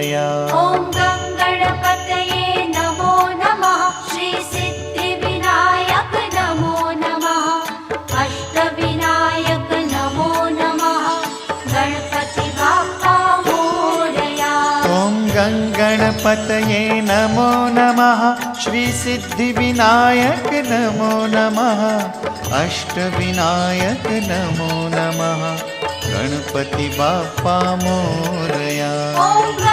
मोरया। ॐ गणपतये नमो नमः। श्री सिद्धिविनायक नमो नमः। अष्टविनायक नमो नमः। गणपति बाप्पा मोरया। ॐ गणपतये नमो नमः। श्री सिद्धिविनायक नमो नमः। अष्टविनायक नमो नमः। गणपति बाप्पा मोरया। ॐ